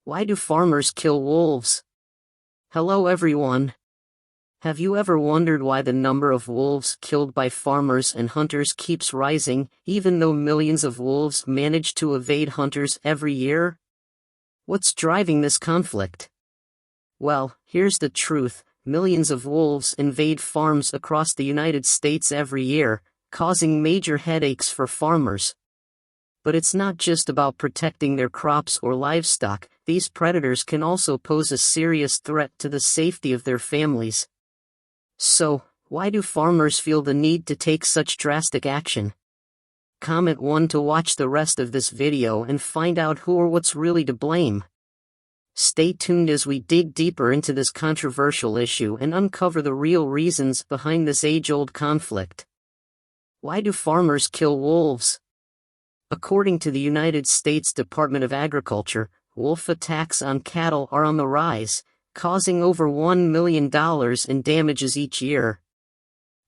Why do farmers kill wolves? Hello everyone. Have you ever wondered why the number of wolves killed by farmers and hunters keeps rising, even though millions of wolves manage to evade hunters every year? What's driving this conflict? Well, here's the truth: millions of wolves invade farms across the United States every year, causing major headaches for farmers. But it's not just about protecting their crops or livestock. These predators can also pose a serious threat to the safety of their families. So, why do farmers feel the need to take such drastic action? Comment 1 to watch the rest of this video and find out who or what's really to blame. Stay tuned as we dig deeper into this controversial issue and uncover the real reasons behind this age-old conflict. Why do farmers kill wolves? According to the United States Department of Agriculture, wolf attacks on cattle are on the rise, causing over $1 million in damages each year.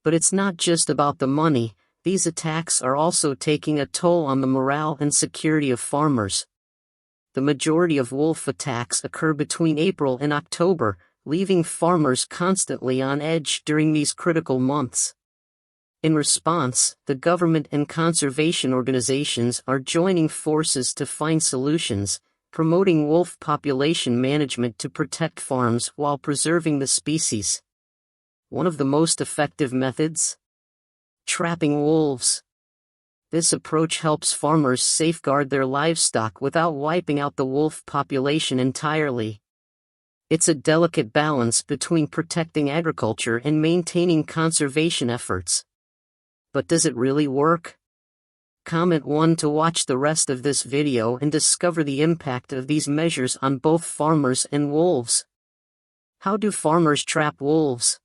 But it's not just about the money. These attacks are also taking a toll on the morale and security of farmers. The majority of wolf attacks occur between April and October, leaving farmers constantly on edge during these critical months. In response, the government and conservation organizations are joining forces to find solutions, promoting wolf population management to protect farms while preserving the species. One of the most effective methods? Trapping wolves. This approach helps farmers safeguard their livestock without wiping out the wolf population entirely. It's a delicate balance between protecting agriculture and maintaining conservation efforts. But does it really work? Comment 1 to watch the rest of this video and discover the impact of these measures on both farmers and wolves. How do farmers trap wolves?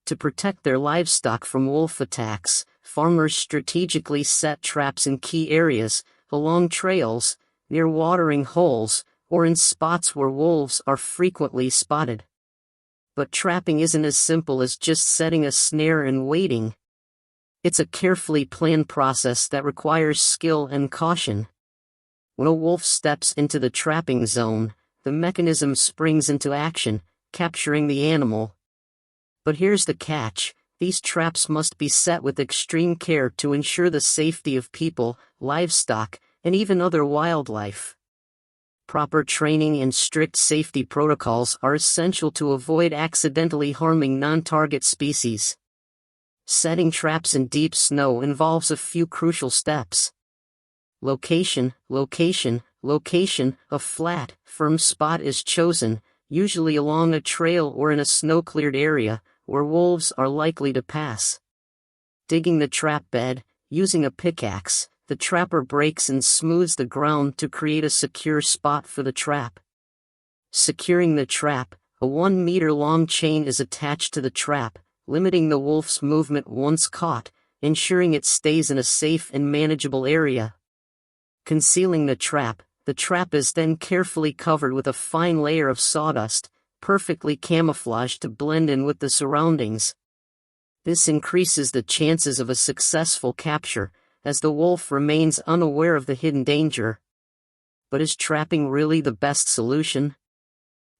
To protect their livestock from wolf attacks, farmers strategically set traps in key areas, along trails, near watering holes, or in spots where wolves are frequently spotted. But trapping isn't as simple as just setting a snare and waiting. It's a carefully planned process that requires skill and caution. When a wolf steps into the trapping zone, the mechanism springs into action, capturing the animal. But here's the catch: these traps must be set with extreme care to ensure the safety of people, livestock, and even other wildlife. Proper training and strict safety protocols are essential to avoid accidentally harming non-target species. Setting traps in deep snow involves a few crucial steps. Location. A flat, firm spot is chosen, usually along a trail or in a snow-cleared area, where wolves are likely to pass. Digging the trap bed. Using a pickaxe, the trapper breaks and smooths the ground to create a secure spot for the trap. Securing the trap. A 1-meter-long chain is attached to the trap, limiting the wolf's movement once caught, ensuring it stays in a safe and manageable area. Concealing the trap is then carefully covered with a fine layer of sawdust, perfectly camouflaged to blend in with the surroundings. This increases the chances of a successful capture, as the wolf remains unaware of the hidden danger. But is trapping really the best solution?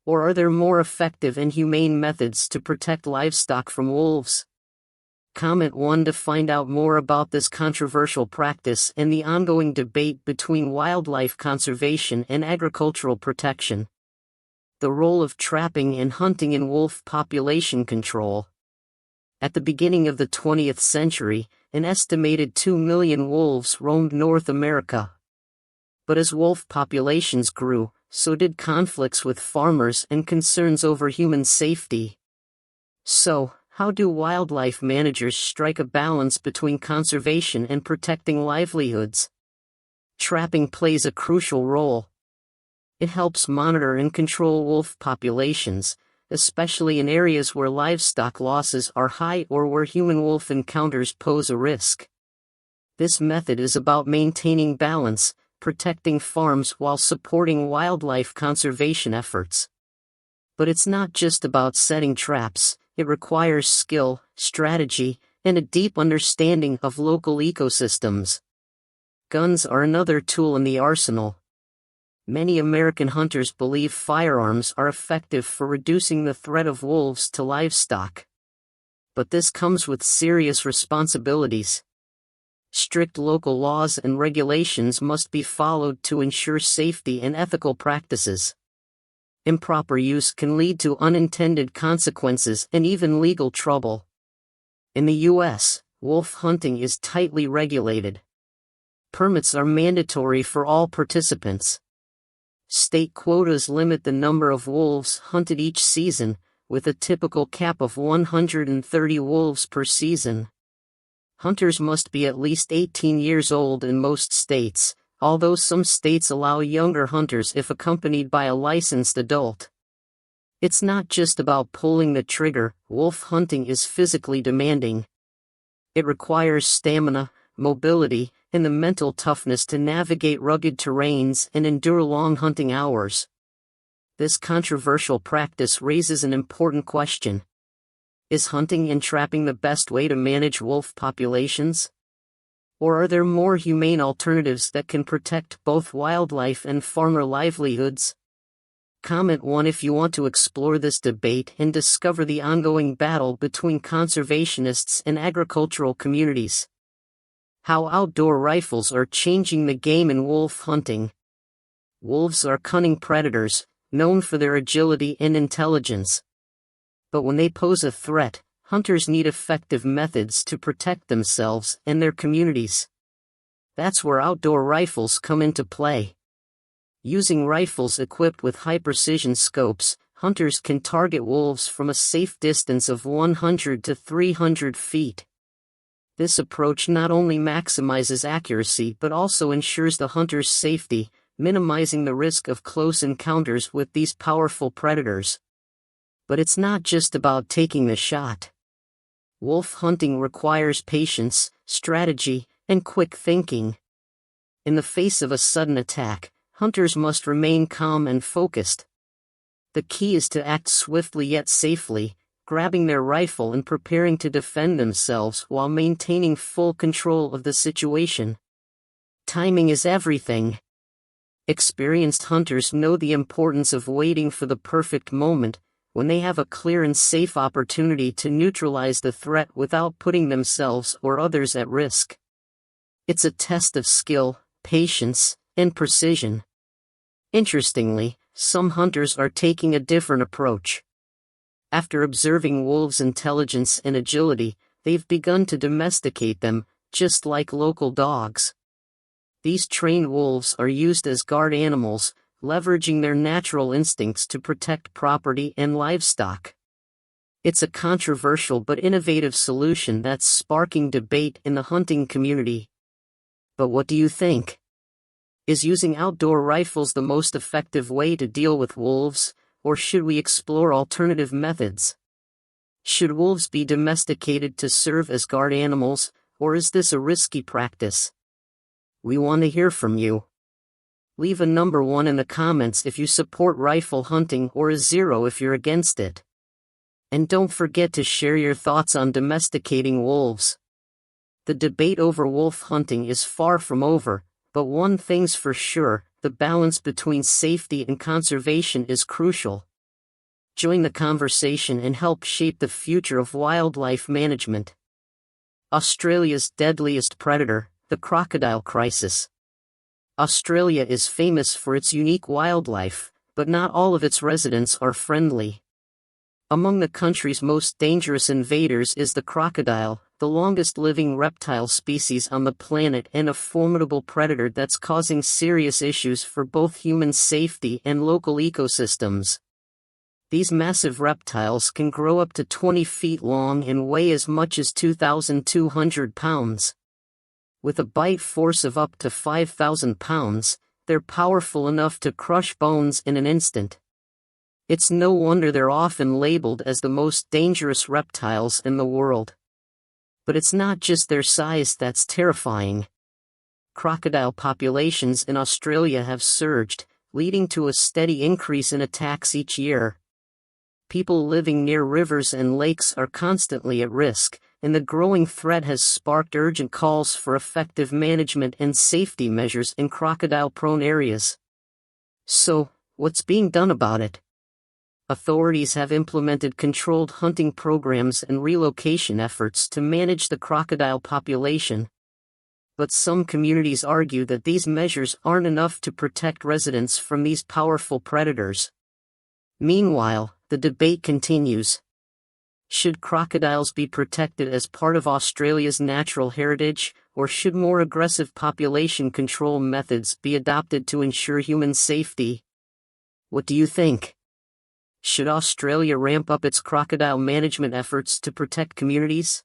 Or are there more effective and humane methods to protect livestock from wolves? Comment 1 to find out more about this controversial practice and the ongoing debate between wildlife conservation and agricultural protection. The role of trapping and hunting in wolf population control. At the beginning of the 20th century, an estimated 2 million wolves roamed North America. But as wolf populations grew, so did conflicts with farmers and concerns over human safety. So, how do wildlife managers strike a balance between conservation and protecting livelihoods? Trapping plays a crucial role. It helps monitor and control wolf populations, especially in areas where livestock losses are high or where human-wolf encounters pose a risk. This method is about maintaining balance, protecting farms while supporting wildlife conservation efforts. But it's not just about setting traps. It requires skill, strategy, and a deep understanding of local ecosystems. Guns are another tool in the arsenal. Many American hunters believe firearms are effective for reducing the threat of wolves to livestock. But this comes with serious responsibilities. Strict local laws and regulations must be followed to ensure safety and ethical practices. Improper use can lead to unintended consequences and even legal trouble. In the U.S., wolf hunting is tightly regulated. Permits are mandatory for all participants. State quotas limit the number of wolves hunted each season, with a typical cap of 130 wolves per season. Hunters must be at least 18 years old in most states, although some states allow younger hunters if accompanied by a licensed adult. It's not just about pulling the trigger. Wolf hunting is physically demanding. It requires stamina, mobility, and the mental toughness to navigate rugged terrains and endure long hunting hours. This controversial practice raises an important question. Is hunting and trapping the best way to manage wolf populations? Or are there more humane alternatives that can protect both wildlife and farmer livelihoods? Comment 1 if you want to explore this debate and discover the ongoing battle between conservationists and agricultural communities. How outdoor rifles are changing the game in wolf hunting. Wolves are cunning predators, known for their agility and intelligence. But when they pose a threat, hunters need effective methods to protect themselves and their communities. That's where outdoor rifles come into play. Using rifles equipped with high-precision scopes, hunters can target wolves from a safe distance of 100 to 300 feet. This approach not only maximizes accuracy but also ensures the hunter's safety, minimizing the risk of close encounters with these powerful predators. But it's not just about taking the shot. Wolf hunting requires patience, strategy, and quick thinking. In the face of a sudden attack, hunters must remain calm and focused. The key is to act swiftly yet safely, grabbing their rifle and preparing to defend themselves while maintaining full control of the situation. Timing is everything. Experienced hunters know the importance of waiting for the perfect moment, when they have a clear and safe opportunity to neutralize the threat without putting themselves or others at risk. It's a test of skill, patience, and precision. Interestingly, some hunters are taking a different approach. After observing wolves' intelligence and agility, they've begun to domesticate them, just like local dogs. These trained wolves are used as guard animals, leveraging their natural instincts to protect property and livestock. It's a controversial but innovative solution that's sparking debate in the hunting community. But what do you think? Is using outdoor rifles the most effective way to deal with wolves, or should we explore alternative methods? Should wolves be domesticated to serve as guard animals, or is this a risky practice? We want to hear from you. Leave a number 1 in the comments if you support rifle hunting or a 0 if you're against it. And don't forget to share your thoughts on domesticating wolves. The debate over wolf hunting is far from over, but one thing's for sure, the balance between safety and conservation is crucial. Join the conversation and help shape the future of wildlife management. Australia's deadliest predator, the crocodile crisis. Australia is famous for its unique wildlife, but not all of its residents are friendly. Among the country's most dangerous invaders is the crocodile, the longest living reptile species on the planet and a formidable predator that's causing serious issues for both human safety and local ecosystems. These massive reptiles can grow up to 20 feet long and weigh as much as 2,200 pounds. With a bite force of up to 5,000 pounds, they're powerful enough to crush bones in an instant. It's no wonder they're often labeled as the most dangerous reptiles in the world. But it's not just their size that's terrifying. Crocodile populations in Australia have surged, leading to a steady increase in attacks each year. People living near rivers and lakes are constantly at risk, and the growing threat has sparked urgent calls for effective management and safety measures in crocodile-prone areas. So, what's being done about it? Authorities have implemented controlled hunting programs and relocation efforts to manage the crocodile population. But some communities argue that these measures aren't enough to protect residents from these powerful predators. Meanwhile, the debate continues. Should crocodiles be protected as part of Australia's natural heritage, or should more aggressive population control methods be adopted to ensure human safety? What do you think? Should Australia ramp up its crocodile management efforts to protect communities?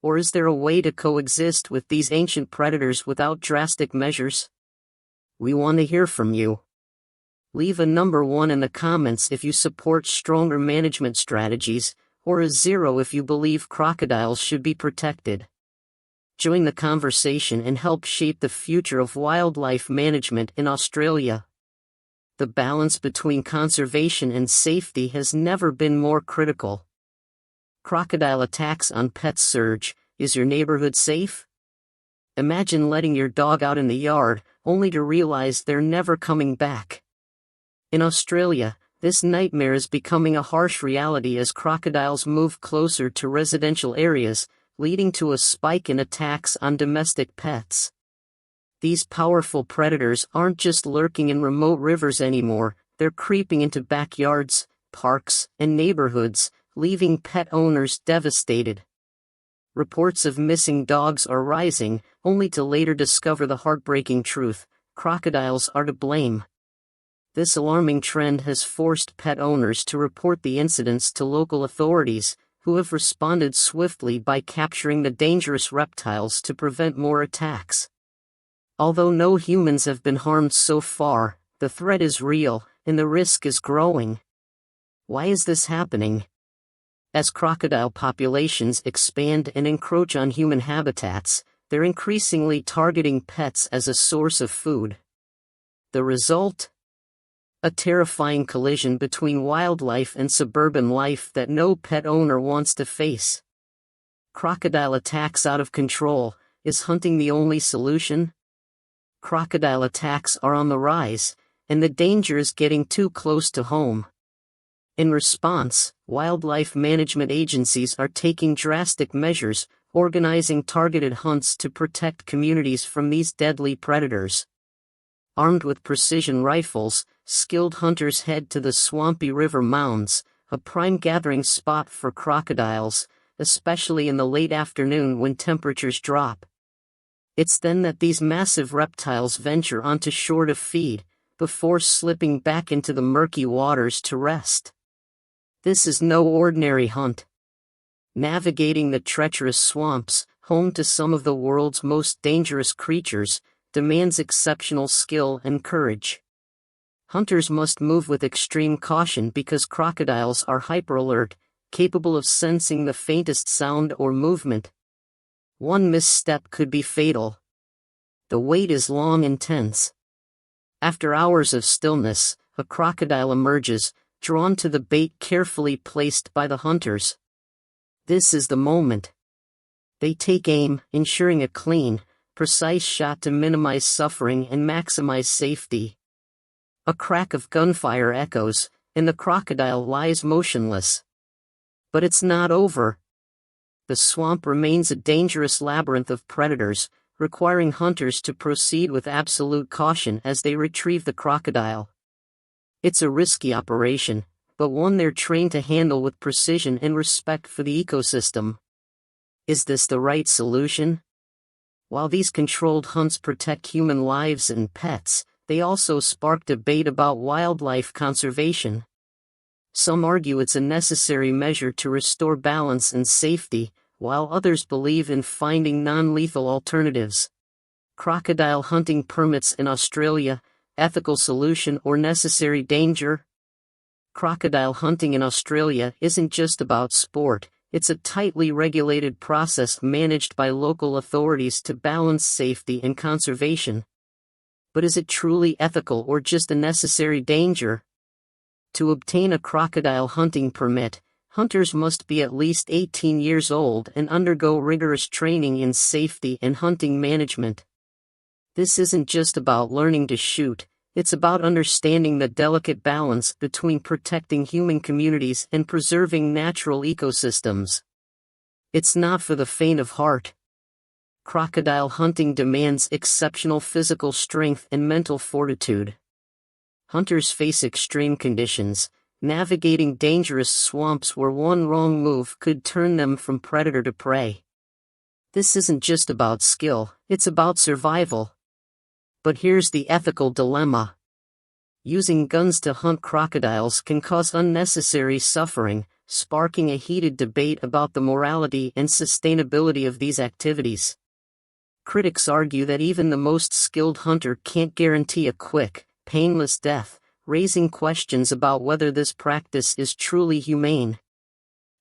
Or is there a way to coexist with these ancient predators without drastic measures? We want to hear from you. Leave a number 1 in the comments if you support stronger management strategies, or a 0 if you believe crocodiles should be protected. Join the conversation and help shape the future of wildlife management in Australia. The balance between conservation and safety has never been more critical. Crocodile attacks on pets surge. Is your neighborhood safe? Imagine letting your dog out in the yard, only to realize they're never coming back. In Australia, this nightmare is becoming a harsh reality as crocodiles move closer to residential areas, leading to a spike in attacks on domestic pets. These powerful predators aren't just lurking in remote rivers anymore, they're creeping into backyards, parks, and neighborhoods, leaving pet owners devastated. Reports of missing dogs are rising, only to later discover the heartbreaking truth: crocodiles are to blame. This alarming trend has forced pet owners to report the incidents to local authorities, who have responded swiftly by capturing the dangerous reptiles to prevent more attacks. Although no humans have been harmed so far, the threat is real, and the risk is growing. Why is this happening? As crocodile populations expand and encroach on human habitats, they're increasingly targeting pets as a source of food. The result? A terrifying collision between wildlife and suburban life that no pet owner wants to face. Crocodile attacks out of control. Is hunting the only solution? Crocodile attacks are on the rise, and the danger is getting too close to home. In response, wildlife management agencies are taking drastic measures, organizing targeted hunts to protect communities from these deadly predators. Armed with precision rifles, skilled hunters head to the swampy river mounds, a prime gathering spot for crocodiles, especially in the late afternoon when temperatures drop. It's then that these massive reptiles venture onto shore to feed, before slipping back into the murky waters to rest. This is no ordinary hunt. Navigating the treacherous swamps, home to some of the world's most dangerous creatures, demands exceptional skill and courage. Hunters must move with extreme caution because crocodiles are hyper-alert, capable of sensing the faintest sound or movement. One misstep could be fatal. The wait is long and tense. After hours of stillness, a crocodile emerges, drawn to the bait carefully placed by the hunters. This is the moment. They take aim, ensuring a clean, precise shot to minimize suffering and maximize safety. A crack of gunfire echoes, and the crocodile lies motionless. But it's not over. The swamp remains a dangerous labyrinth of predators, requiring hunters to proceed with absolute caution as they retrieve the crocodile. It's a risky operation, but one they're trained to handle with precision and respect for the ecosystem. Is this the right solution? While these controlled hunts protect human lives and pets, they also spark debate about wildlife conservation. Some argue it's a necessary measure to restore balance and safety, while others believe in finding non-lethal alternatives. Crocodile hunting permits in Australia: ethical solution or necessary danger? Crocodile hunting in Australia isn't just about sport, it's a tightly regulated process managed by local authorities to balance safety and conservation. But is it truly ethical or just a necessary danger? To obtain a crocodile hunting permit, hunters must be at least 18 years old and undergo rigorous training in safety and hunting management. This isn't just about learning to shoot, It's about understanding the delicate balance between protecting human communities and preserving natural ecosystems. It's not for the faint of heart. Crocodile hunting demands exceptional physical strength and mental fortitude. Hunters face extreme conditions, navigating dangerous swamps where one wrong move could turn them from predator to prey. This isn't just about skill, it's about survival. But here's the ethical dilemma. Using guns to hunt crocodiles can cause unnecessary suffering, sparking a heated debate about the morality and sustainability of these activities. Critics argue that even the most skilled hunter can't guarantee a quick, painless death, raising questions about whether this practice is truly humane.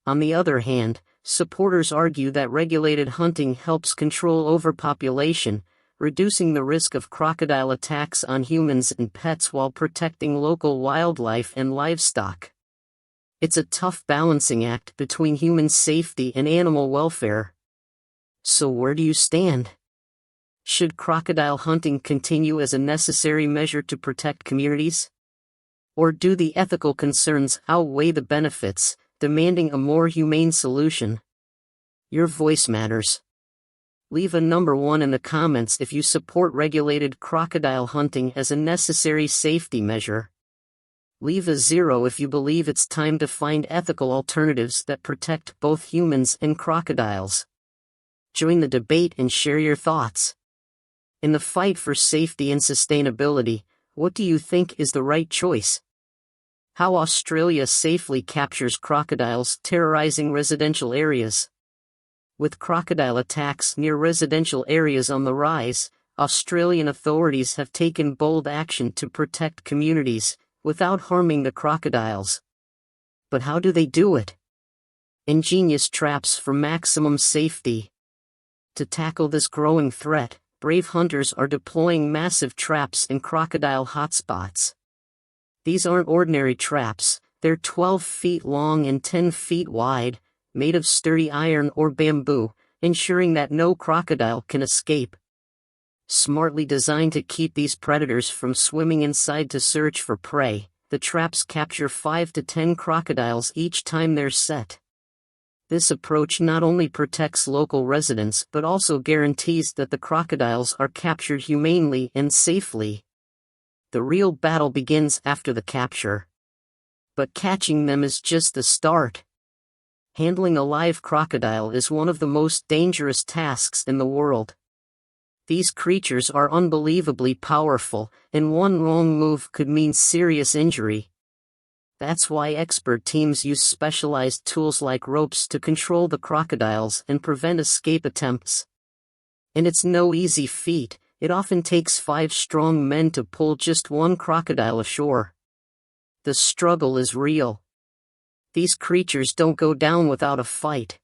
On the other hand, supporters argue that regulated hunting helps control overpopulation, reducing the risk of crocodile attacks on humans and pets while protecting local wildlife and livestock. It's a tough balancing act between human safety and animal welfare. So where do you stand? Should crocodile hunting continue as a necessary measure to protect communities? Or do the ethical concerns outweigh the benefits, demanding a more humane solution? Your voice matters. Leave a number 1 in the comments if you support regulated crocodile hunting as a necessary safety measure. Leave a 0 if you believe it's time to find ethical alternatives that protect both humans and crocodiles. Join the debate and share your thoughts. In the fight for safety and sustainability, what do you think is the right choice? How Australia safely captures crocodiles terrorizing residential areas. With crocodile attacks near residential areas on the rise, Australian authorities have taken bold action to protect communities, without harming the crocodiles. But how do they do it? Ingenious traps for maximum safety. To tackle this growing threat, brave hunters are deploying massive traps in crocodile hotspots. These aren't ordinary traps, they're 12 feet long and 10 feet wide, made of sturdy iron or bamboo, ensuring that no crocodile can escape. Smartly designed to keep these predators from swimming inside to search for prey, the traps capture 5 to 10 crocodiles each time they're set. This approach not only protects local residents but also guarantees that the crocodiles are captured humanely and safely. The real battle begins after the capture. But catching them is just the start. Handling a live crocodile is one of the most dangerous tasks in the world. These creatures are unbelievably powerful, and one wrong move could mean serious injury. That's why expert teams use specialized tools like ropes to control the crocodiles and prevent escape attempts. And it's no easy feat, it often takes 5 strong men to pull just one crocodile ashore. The struggle is real. These creatures don't go down without a fight.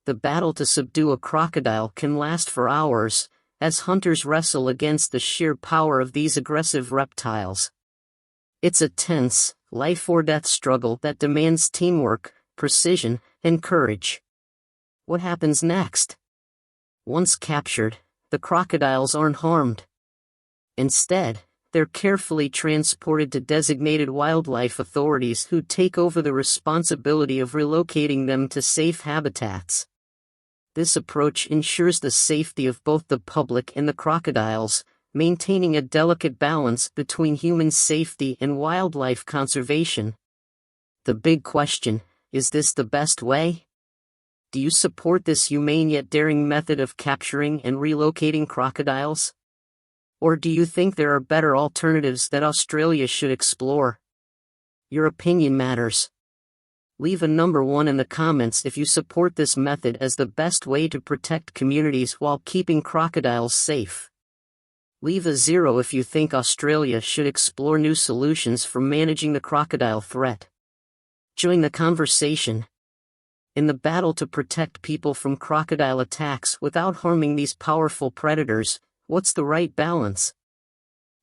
The battle to subdue a crocodile can last for hours, as hunters wrestle against the sheer power of these aggressive reptiles. It's a tense, life-or-death struggle that demands teamwork, precision, and courage. What happens next? Once captured, the crocodiles aren't harmed. Instead, they're carefully transported to designated wildlife authorities who take over the responsibility of relocating them to safe habitats. This approach ensures the safety of both the public and the crocodiles, maintaining a delicate balance between human safety and wildlife conservation. The big question, is this the best way? Do you support this humane yet daring method of capturing and relocating crocodiles? Or do you think there are better alternatives that Australia should explore? Your opinion matters. Leave a number 1 in the comments if you support this method as the best way to protect communities while keeping crocodiles safe. Leave a 0 if you think Australia should explore new solutions for managing the crocodile threat. Join the conversation. In the battle to protect people from crocodile attacks without harming these powerful predators, what's the right balance?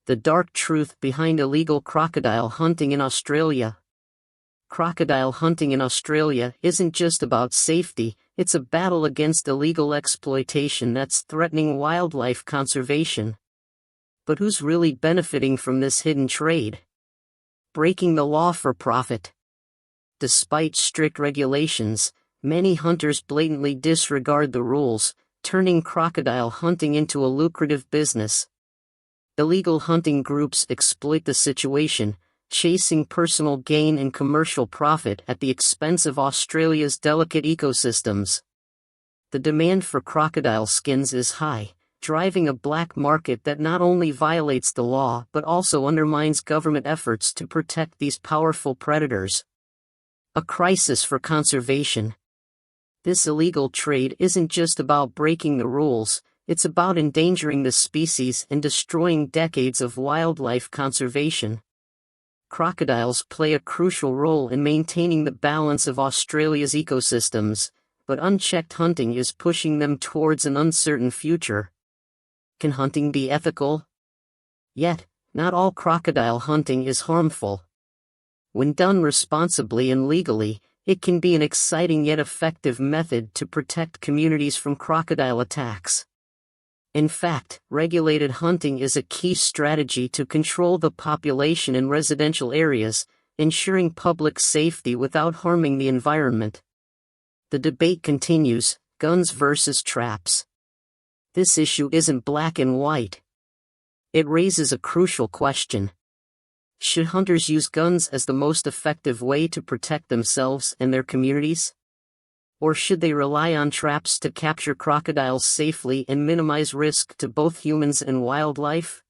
The dark truth behind illegal crocodile hunting in Australia. Crocodile hunting in Australia isn't just about safety, it's a battle against illegal exploitation that's threatening wildlife conservation. But who's really benefiting from this hidden trade? Breaking the law for profit. Despite strict regulations, many hunters blatantly disregard the rules, turning crocodile hunting into a lucrative business. Illegal hunting groups exploit the situation, chasing personal gain and commercial profit at the expense of Australia's delicate ecosystems. The demand for crocodile skins is high, driving a black market that not only violates the law but also undermines government efforts to protect these powerful predators. A crisis for conservation. This illegal trade isn't just about breaking the rules, it's about endangering the species and destroying decades of wildlife conservation. Crocodiles play a crucial role in maintaining the balance of Australia's ecosystems, but unchecked hunting is pushing them towards an uncertain future. Can hunting be ethical? Yet, not all crocodile hunting is harmful. When done responsibly and legally, it can be an exciting yet effective method to protect communities from crocodile attacks. In fact, regulated hunting is a key strategy to control the population in residential areas, ensuring public safety without harming the environment. The debate continues, guns versus traps. This issue isn't black and white. It raises a crucial question. Should hunters use guns as the most effective way to protect themselves and their communities? Or should they rely on traps to capture crocodiles safely and minimize risk to both humans and wildlife?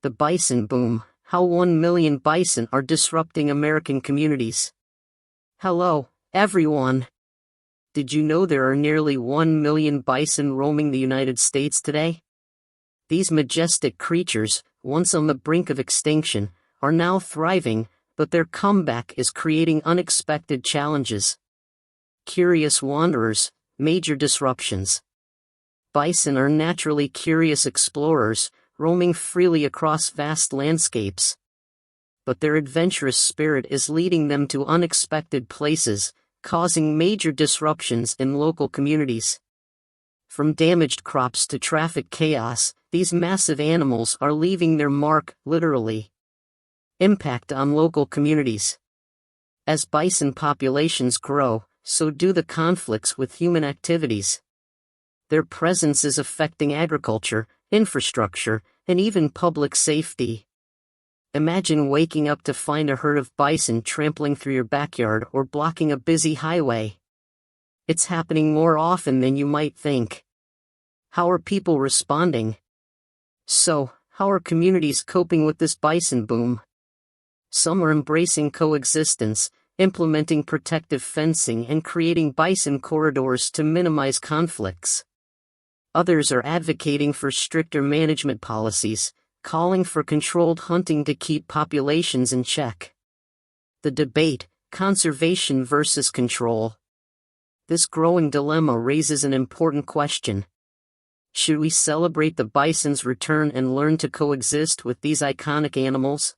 The bison boom, how 1 million bison are disrupting American communities. Hello, everyone. Did you know there are nearly 1 million bison roaming the United States today? These majestic creatures, once on the brink of extinction, are now thriving, but their comeback is creating unexpected challenges. Curious wanderers, major disruptions. Bison are naturally curious explorers, roaming freely across vast landscapes. But their adventurous spirit is leading them to unexpected places, causing major disruptions in local communities. From damaged crops to traffic chaos, these massive animals are leaving their mark, literally. Impact on local communities. As bison populations grow, so do the conflicts with human activities. Their presence is affecting agriculture, infrastructure, and even public safety. Imagine waking up to find a herd of bison trampling through your backyard or blocking a busy highway. It's happening more often than you might think. How are people responding? So, how are communities coping with this bison boom? Some are embracing coexistence, implementing protective fencing and creating bison corridors to minimize conflicts. Others are advocating for stricter management policies, calling for controlled hunting to keep populations in check. The debate, conservation versus control. This growing dilemma raises an important question. Should we celebrate the bison's return and learn to coexist with these iconic animals?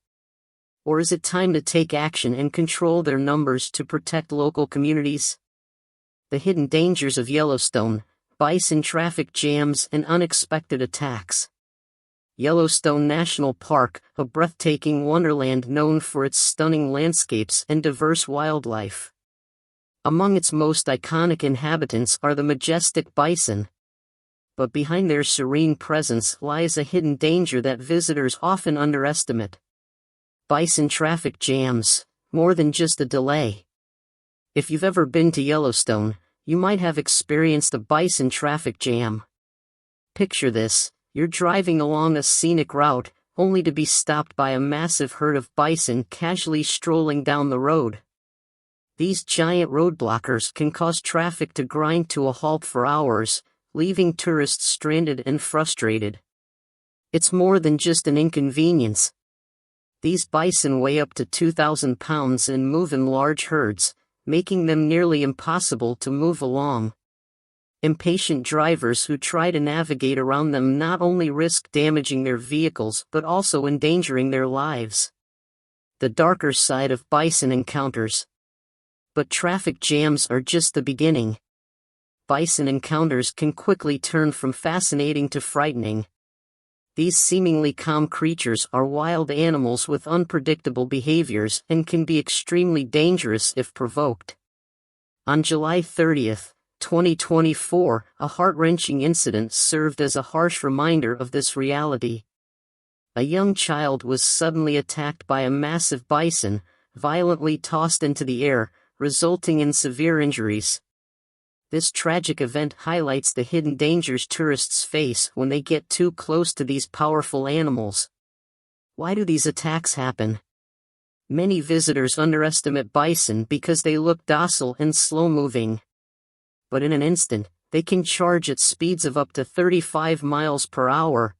Or is it time to take action and control their numbers to protect local communities? The hidden dangers of Yellowstone, bison traffic jams and unexpected attacks. Yellowstone National Park, a breathtaking wonderland known for its stunning landscapes and diverse wildlife. Among its most iconic inhabitants are the majestic bison. But behind their serene presence lies a hidden danger that visitors often underestimate. Bison traffic jams, more than just a delay. If you've ever been to Yellowstone, you might have experienced a bison traffic jam. Picture this, you're driving along a scenic route, only to be stopped by a massive herd of bison casually strolling down the road. These giant roadblockers can cause traffic to grind to a halt for hours, leaving tourists stranded and frustrated. It's more than just an inconvenience. These bison weigh up to 2,000 pounds and move in large herds, making them nearly impossible to move along. Impatient drivers who try to navigate around them not only risk damaging their vehicles but also endangering their lives. The darker side of bison encounters. But traffic jams are just the beginning. Bison encounters can quickly turn from fascinating to frightening. These seemingly calm creatures are wild animals with unpredictable behaviors and can be extremely dangerous if provoked. On July 30, 2024, a heart-wrenching incident served as a harsh reminder of this reality. A young child was suddenly attacked by a massive bison, violently tossed into the air, resulting in severe injuries. This tragic event highlights the hidden dangers tourists face when they get too close to these powerful animals. Why do these attacks happen? Many visitors underestimate bison because they look docile and slow-moving. But in an instant, they can charge at speeds of up to 35 miles per hour.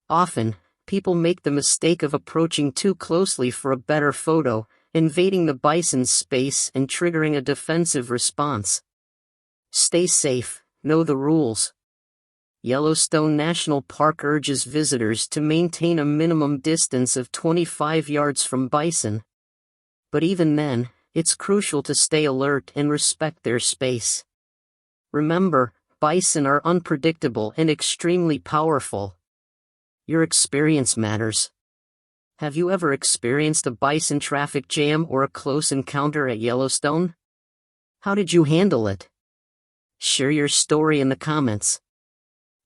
Often, people make the mistake of approaching too closely for a better photo, invading the bison's space and triggering a defensive response. Stay safe, know the rules. Yellowstone National Park urges visitors to maintain a minimum distance of 25 yards from bison. But even then, it's crucial to stay alert and respect their space. Remember, bison are unpredictable and extremely powerful. Your experience matters. Have you ever experienced a bison traffic jam or a close encounter at Yellowstone? How did you handle it? Share your story in the comments.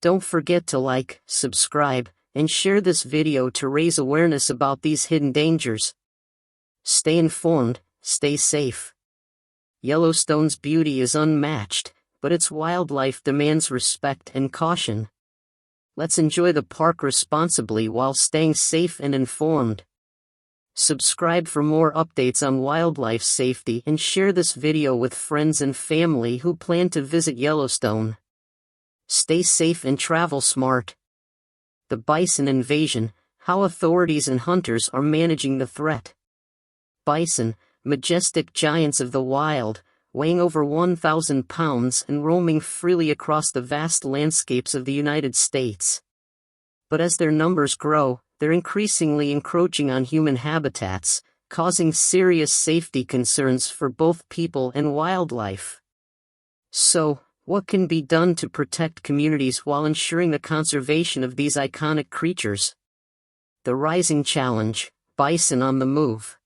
Don't forget to like, subscribe, and share this video to raise awareness about these hidden dangers. Stay informed, stay safe. Yellowstone's beauty is unmatched, but its wildlife demands respect and caution. Let's enjoy the park responsibly while staying safe and informed. Subscribe for more updates on wildlife safety and share this video with friends and family who plan to visit Yellowstone. Stay safe and travel smart. The bison invasion, how authorities and hunters are managing the threat. Bison, majestic giants of the wild, weighing over 1,000 pounds and roaming freely across the vast landscapes of the United States. But as their numbers grow, they're increasingly encroaching on human habitats, causing serious safety concerns for both people and wildlife. So, what can be done to protect communities while ensuring the conservation of these iconic creatures? The rising challenge: bison on the move.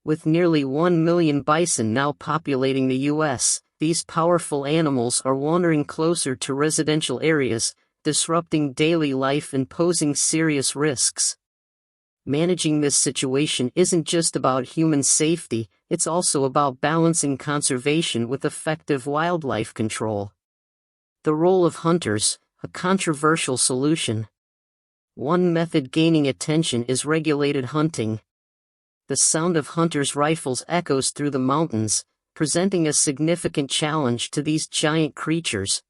With nearly 1 million bison now populating the U.S., these powerful animals are wandering closer to residential areas, disrupting daily life and posing serious risks. Managing this situation isn't just about human safety, it's also about balancing conservation with effective wildlife control. The role of hunters, a controversial solution. One method gaining attention is regulated hunting. The sound of hunters' rifles echoes through the mountains, presenting a significant challenge to these giant creatures.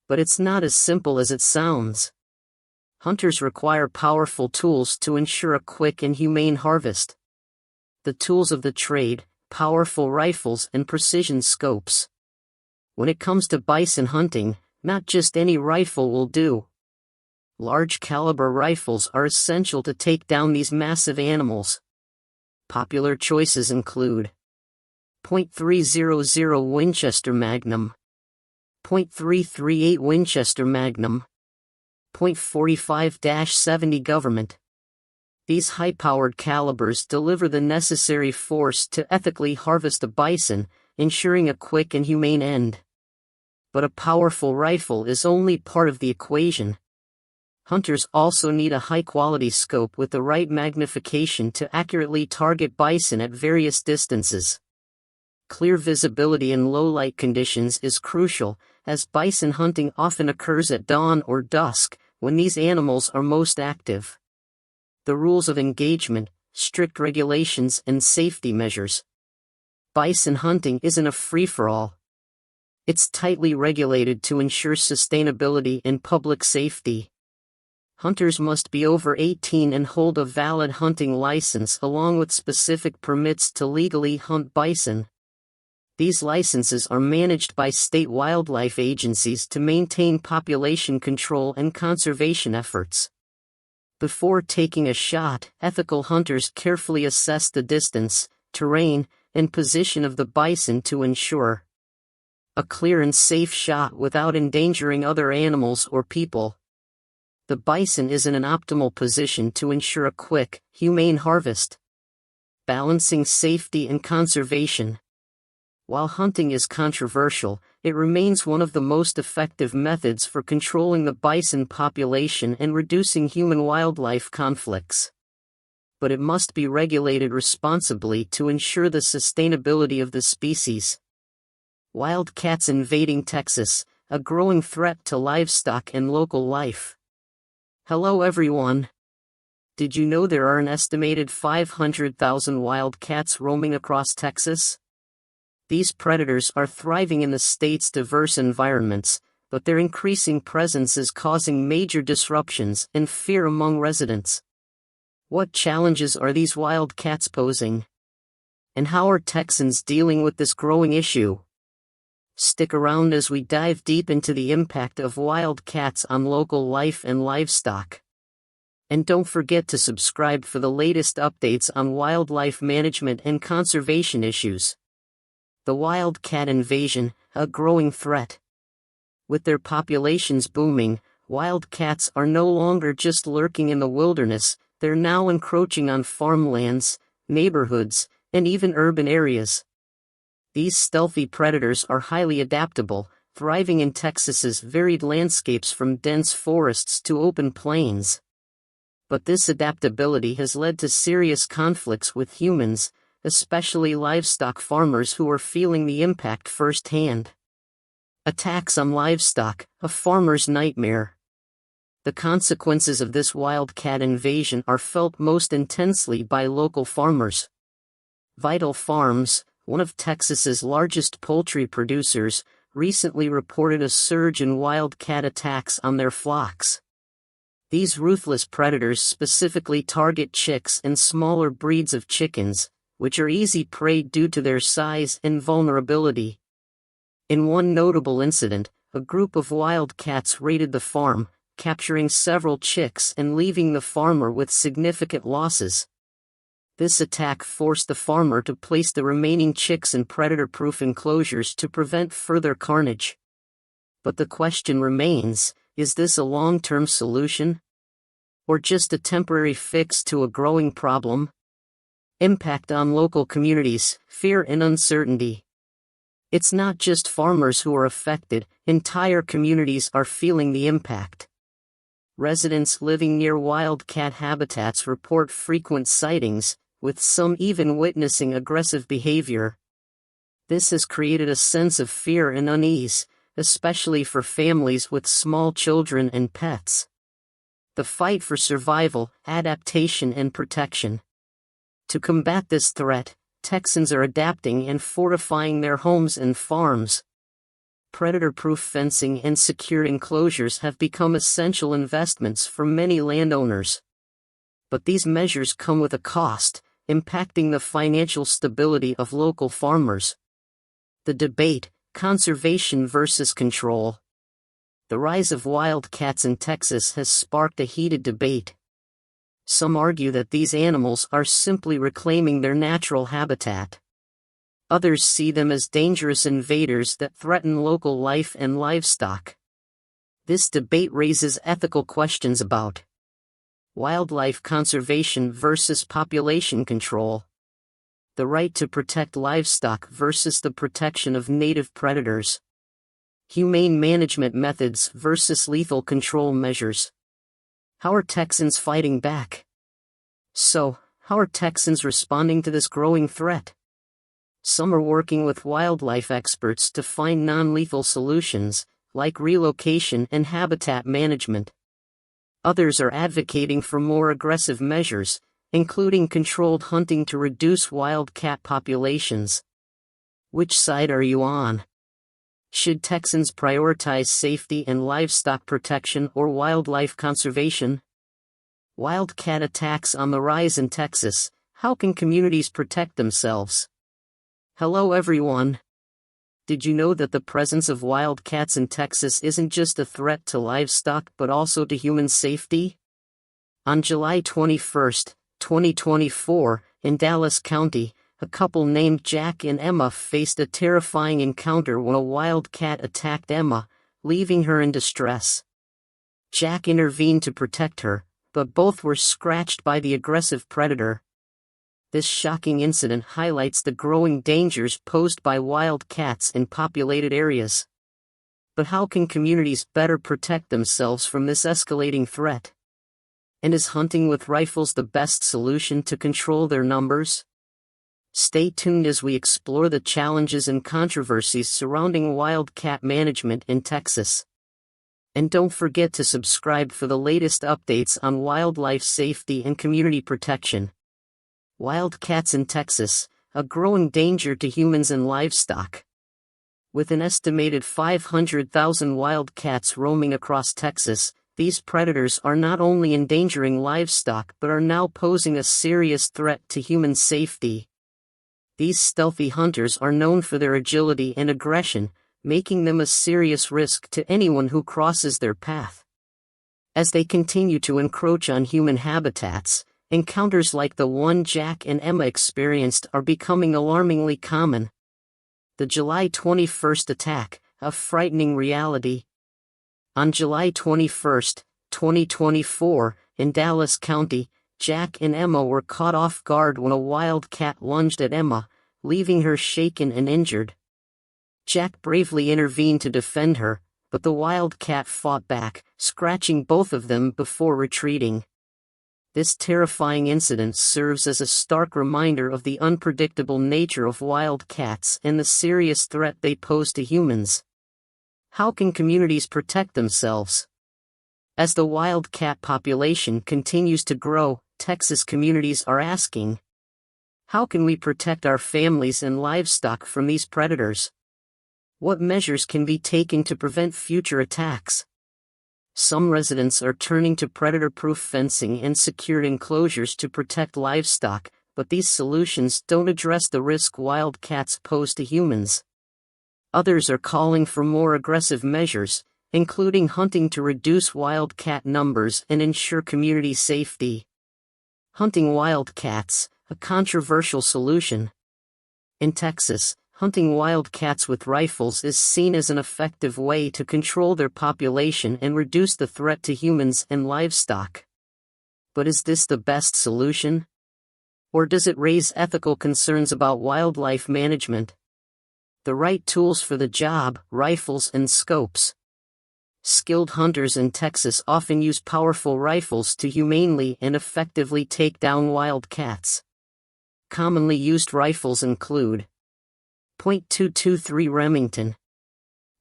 But it's not as simple as it sounds. Hunters require powerful tools to ensure a quick and humane harvest. The tools of the trade: powerful rifles and precision scopes. When it comes to bison hunting, not just any rifle will do. Large caliber rifles are essential to take down these massive animals. Popular choices include .300 Winchester Magnum, .338 Winchester Magnum, .45-70 Government. These high-powered calibers deliver the necessary force to ethically harvest a bison, ensuring a quick and humane end. But a powerful rifle is only part of the equation. Hunters also need a high-quality scope with the right magnification to accurately target bison at various distances. Clear visibility in low-light conditions is crucial, as bison hunting often occurs at dawn or dusk, when these animals are most active. The rules of engagement, strict regulations, and safety measures. Bison hunting isn't a free-for-all. It's tightly regulated to ensure sustainability and public safety. Hunters must be over 18 and hold a valid hunting license along with specific permits to legally hunt bison. These licenses are managed by state wildlife agencies to maintain population control and conservation efforts. Before taking a shot, ethical hunters carefully assess the distance, terrain, and position of the bison to ensure a clear and safe shot without endangering other animals or people. The bison is in an optimal position to ensure a quick, humane harvest, balancing safety and conservation. While hunting is controversial, it remains one of the most effective methods for controlling the bison population and reducing human-wildlife conflicts. But it must be regulated responsibly to ensure the sustainability of the species. Wildcats invading Texas, a growing threat to livestock and local life. Hello everyone. Did you know there are an estimated 500,000 wildcats roaming across Texas? These predators are thriving in the state's diverse environments, but their increasing presence is causing major disruptions and fear among residents. What challenges are these wildcats posing? And how are Texans dealing with this growing issue? Stick around as we dive deep into the impact of wildcats on local life and livestock. And don't forget to subscribe for the latest updates on wildlife management and conservation issues. The wildcat invasion, a growing threat. With their populations booming, wildcats are no longer just lurking in the wilderness, they're now encroaching on farmlands, neighborhoods, and even urban areas. These stealthy predators are highly adaptable, thriving in Texas's varied landscapes from dense forests to open plains. But this adaptability has led to serious conflicts with humans, especially livestock farmers who are feeling the impact firsthand. Attacks on livestock, a farmer's nightmare. The consequences of this wildcat invasion are felt most intensely by local farmers. Vital Farms, one of Texas's largest poultry producers, recently reported a surge in wildcat attacks on their flocks. These ruthless predators specifically target chicks and smaller breeds of chickens, which are easy prey due to their size and vulnerability. In one notable incident, a group of wildcats raided the farm, capturing several chicks and leaving the farmer with significant losses. This attack forced the farmer to place the remaining chicks in predator-proof enclosures to prevent further carnage. But the question remains, is this a long-term solution? Or just a temporary fix to a growing problem? Impact on local communities, fear and uncertainty. It's not just farmers who are affected, entire communities are feeling the impact. Residents living near wildcat habitats report frequent sightings, with some even witnessing aggressive behavior. This has created a sense of fear and unease, especially for families with small children and pets. The fight for survival, adaptation and protection. To combat this threat, Texans are adapting and fortifying their homes and farms. Predator-proof fencing and secure enclosures have become essential investments for many landowners. But these measures come with a cost, impacting the financial stability of local farmers. The debate, conservation versus control. The rise of wildcats in Texas has sparked a heated debate. Some argue that these animals are simply reclaiming their natural habitat. Others see them as dangerous invaders that threaten local life and livestock. This debate raises ethical questions about wildlife conservation versus population control, the right to protect livestock versus the protection of native predators, humane management methods versus lethal control measures. How are Texans fighting back? So, how are Texans responding to this growing threat? Some are working with wildlife experts to find non-lethal solutions, like relocation and habitat management. Others are advocating for more aggressive measures, including controlled hunting to reduce wildcat populations. Which side are you on? Should Texans prioritize safety and livestock protection or wildlife conservation? Wildcat attacks on the rise in Texas. How can communities protect themselves? Hello everyone. Did you know that the presence of wildcats in Texas isn't just a threat to livestock but also to human safety? On July 21, 2024, in Dallas County, a couple named Jack and Emma faced a terrifying encounter when a wildcat attacked Emma, leaving her in distress. Jack intervened to protect her, but both were scratched by the aggressive predator. This shocking incident highlights the growing dangers posed by wild cats in populated areas. But how can communities better protect themselves from this escalating threat? And is hunting with rifles the best solution to control their numbers? Stay tuned as we explore the challenges and controversies surrounding wildcat management in Texas. And don't forget to subscribe for the latest updates on wildlife safety and community protection. Wildcats in Texas, a growing danger to humans and livestock. With an estimated 500,000 wildcats roaming across Texas, these predators are not only endangering livestock but are now posing a serious threat to human safety. These stealthy hunters are known for their agility and aggression, making them a serious risk to anyone who crosses their path. As they continue to encroach on human habitats, encounters like the one Jack and Emma experienced are becoming alarmingly common. The July 21st attack, a frightening reality. On July 21, 2024, in Dallas County, Jack and Emma were caught off guard when a wildcat lunged at Emma, leaving her shaken and injured. Jack bravely intervened to defend her, but the wildcat fought back, scratching both of them before retreating. This terrifying incident serves as a stark reminder of the unpredictable nature of wildcats and the serious threat they pose to humans. How can communities protect themselves? As the wildcat population continues to grow, Texas communities are asking, how can we protect our families and livestock from these predators? What measures can be taken to prevent future attacks? Some residents are turning to predator-proof fencing and secured enclosures to protect livestock, but these solutions don't address the risk wildcats pose to humans. Others are calling for more aggressive measures, including hunting to reduce wildcat numbers and ensure community safety. Hunting wildcats, a controversial solution. In Texas, hunting wildcats with rifles is seen as an effective way to control their population and reduce the threat to humans and livestock. But is this the best solution? Or does it raise ethical concerns about wildlife management? The right tools for the job, rifles and scopes. Skilled hunters in Texas often use powerful rifles to humanely and effectively take down wildcats. Commonly used rifles include .223 Remington,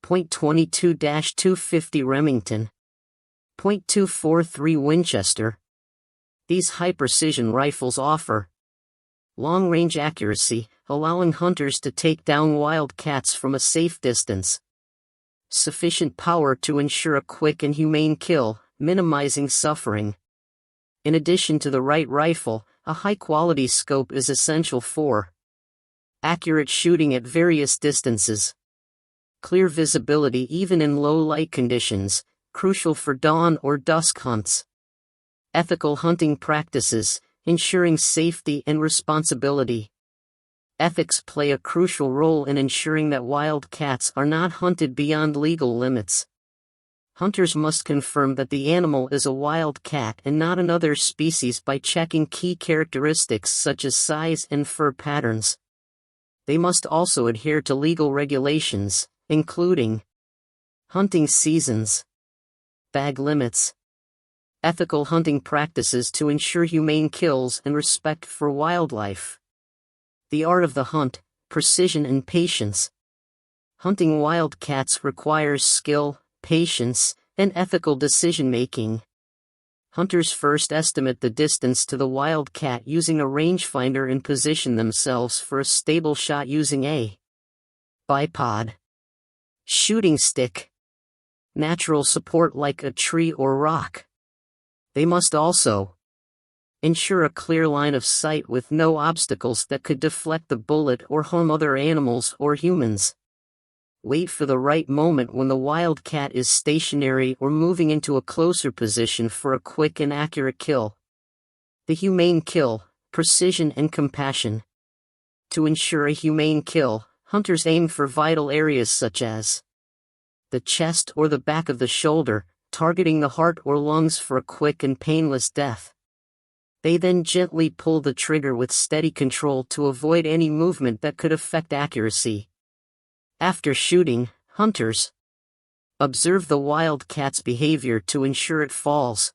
.22-250 Remington, .243 Winchester. These high-precision rifles offer long-range accuracy, allowing hunters to take down wildcats from a safe distance. Sufficient power to ensure a quick and humane kill, minimizing suffering. In addition to the right rifle, a high-quality scope is essential for accurate shooting at various distances. Clear visibility even in low light conditions, crucial for dawn or dusk hunts. Ethical hunting practices, ensuring safety and responsibility. Ethics play a crucial role in ensuring that wildcats are not hunted beyond legal limits. Hunters must confirm that the animal is a wildcat and not another species by checking key characteristics such as size and fur patterns. They must also adhere to legal regulations, including hunting seasons, bag limits, ethical hunting practices to ensure humane kills and respect for wildlife. The art of the hunt, precision and patience. Hunting wildcats requires skill, patience, and ethical decision-making. Hunters first estimate the distance to the wildcat using a rangefinder and position themselves for a stable shot using a bipod shooting stick, natural support like a tree or rock. They must also ensure a clear line of sight with no obstacles that could deflect the bullet or harm other animals or humans. Wait for the right moment when the wildcat is stationary or moving into a closer position for a quick and accurate kill. The humane kill, precision and compassion. To ensure a humane kill, hunters aim for vital areas such as the chest or the back of the shoulder, targeting the heart or lungs for a quick and painless death. They then gently pull the trigger with steady control to avoid any movement that could affect accuracy. After shooting, hunters observe the wildcat's behavior to ensure it falls.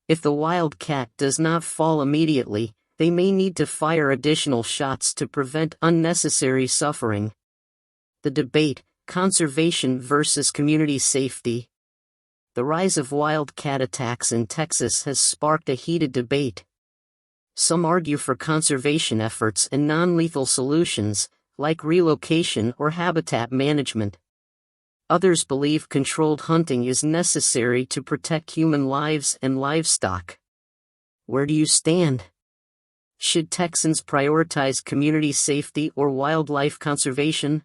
If the wildcat does not fall immediately, they may need to fire additional shots to prevent unnecessary suffering. The debate: conservation versus community safety. The rise of wildcat attacks in Texas has sparked a heated debate. Some argue for conservation efforts and non-lethal solutions, like relocation or habitat management. Others believe controlled hunting is necessary to protect human lives and livestock. Where do you stand? Should Texans prioritize community safety or wildlife conservation?